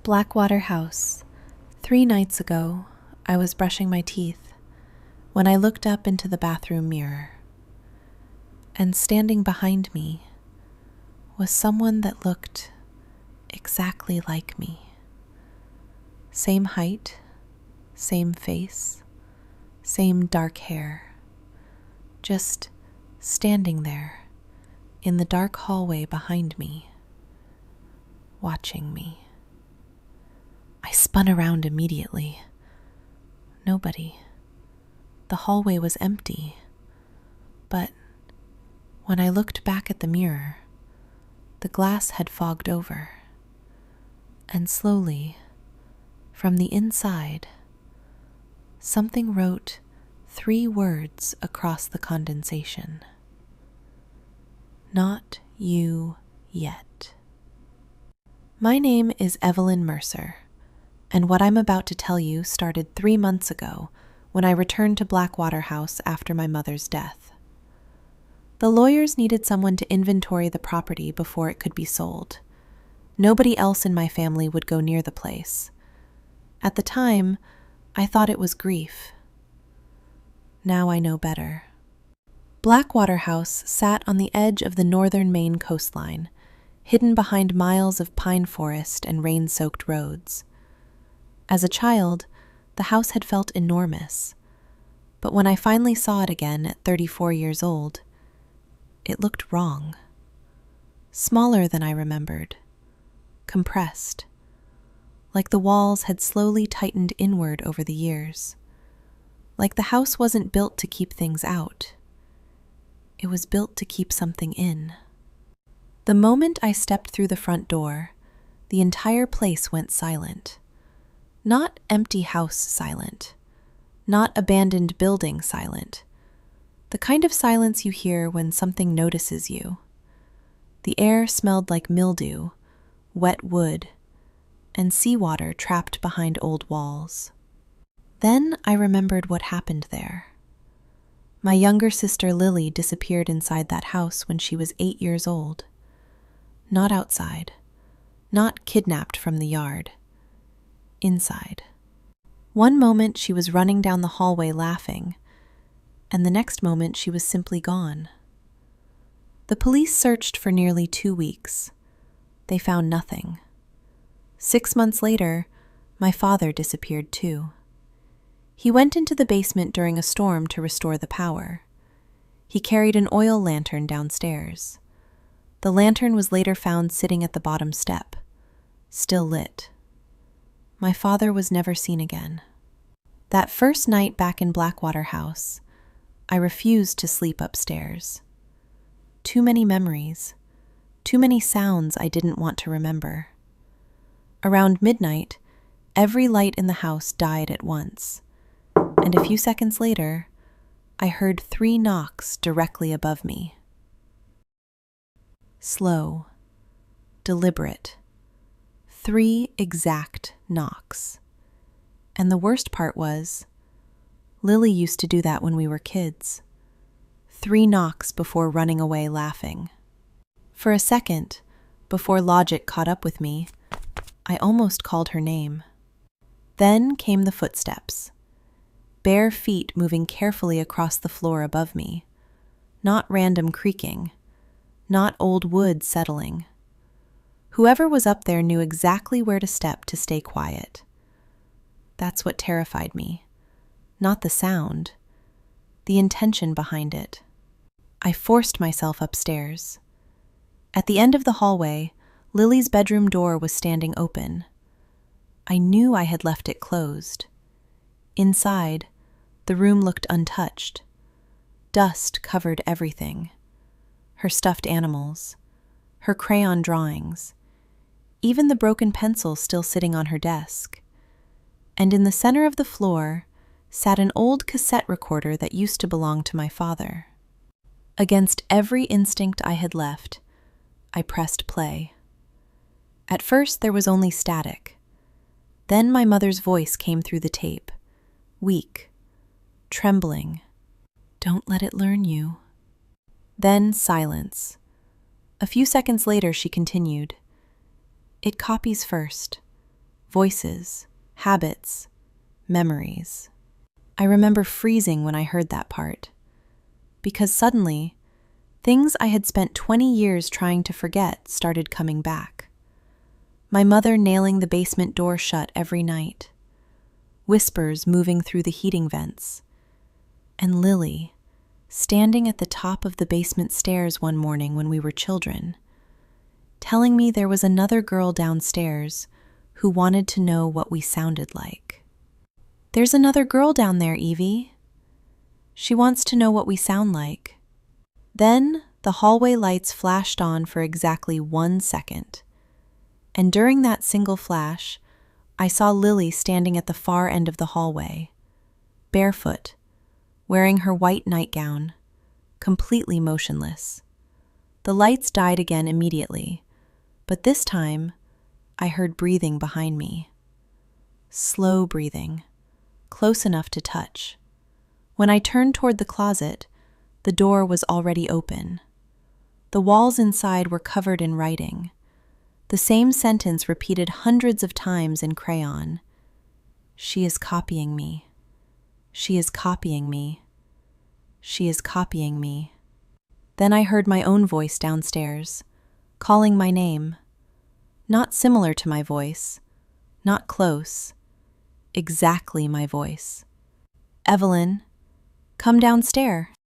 Blackwater House. 3 nights ago, I was brushing my teeth when I looked up into the bathroom mirror, and standing behind me was someone that looked exactly like me. Same height, same face, same dark hair, just standing there in the dark hallway behind me, watching me. I spun around immediately. Nobody. The hallway was empty. But when I looked back at the mirror, the glass had fogged over. And slowly, from the inside, something wrote 3 words across the condensation. Not you yet. My name is Evelyn Mercer, and what I'm about to tell you started 3 months ago when I returned to Blackwater House after my mother's death. The lawyers needed someone to inventory the property before it could be sold. Nobody else in my family would go near the place. At the time, I thought it was grief. Now I know better. Blackwater House sat on the edge of the northern Maine coastline, hidden behind miles of pine forest and rain-soaked roads. As a child, the house had felt enormous, but when I finally saw it again at 34 years old, it looked wrong. Smaller than I remembered, compressed, like the walls had slowly tightened inward over the years, like the house wasn't built to keep things out. It was built to keep something in. The moment I stepped through the front door, the entire place went silent. Not empty house silent, not abandoned building silent, the kind of silence you hear when something notices you. The air smelled like mildew, wet wood, and seawater trapped behind old walls. Then I remembered what happened there. My younger sister Lily disappeared inside that house when she was 8 years old. Not outside, not kidnapped from the yard. Inside. One moment she was running down the hallway laughing, and the next moment she was simply gone. The police searched for nearly 2 weeks. They found nothing. 6 months later, my father disappeared too. He went into the basement during a storm to restore the power. He carried an oil lantern downstairs. The lantern was later found sitting at the bottom step, still lit. My father was never seen again. That first night back in Blackwater House, I refused to sleep upstairs. Too many memories, too many sounds I didn't want to remember. Around midnight, every light in the house died at once, and a few seconds later, I heard 3 knocks directly above me. Slow, deliberate. 3 exact knocks. And the worst part was, Lily used to do that when we were kids. 3 knocks before running away laughing. For a second, before logic caught up with me, I almost called her name. Then came the footsteps. Bare feet moving carefully across the floor above me. Not random creaking. Not old wood settling. Whoever was up there knew exactly where to step to stay quiet. That's what terrified me. Not the sound. The intention behind it. I forced myself upstairs. At the end of the hallway, Lily's bedroom door was standing open. I knew I had left it closed. Inside, the room looked untouched. Dust covered everything. Her stuffed animals, her crayon drawings, even the broken pencil still sitting on her desk. And in the center of the floor sat an old cassette recorder that used to belong to my father. Against every instinct I had left, I pressed play. At first there was only static. Then my mother's voice came through the tape, weak, trembling. Don't let it learn you. Then silence. A few seconds later she continued. It copies first, voices, habits, memories. I remember freezing when I heard that part, because suddenly, things I had spent 20 years trying to forget started coming back. My mother nailing the basement door shut every night, whispers moving through the heating vents, and Lily standing at the top of the basement stairs one morning when we were children, telling me there was another girl downstairs who wanted to know what we sounded like. "There's another girl down there, Evie. She wants to know what we sound like." Then the hallway lights flashed on for exactly 1 second. And during that single flash, I saw Lily standing at the far end of the hallway, barefoot, wearing her white nightgown, completely motionless. The lights died again immediately, but this time I heard breathing behind me. Slow breathing, close enough to touch. When I turned toward the closet, the door was already open. The walls inside were covered in writing, the same sentence repeated hundreds of times in crayon. "She is copying me. She is copying me. She is copying me." Then I heard my own voice downstairs, calling my name. Not similar to my voice, not close, exactly my voice. "Evelyn, come downstairs."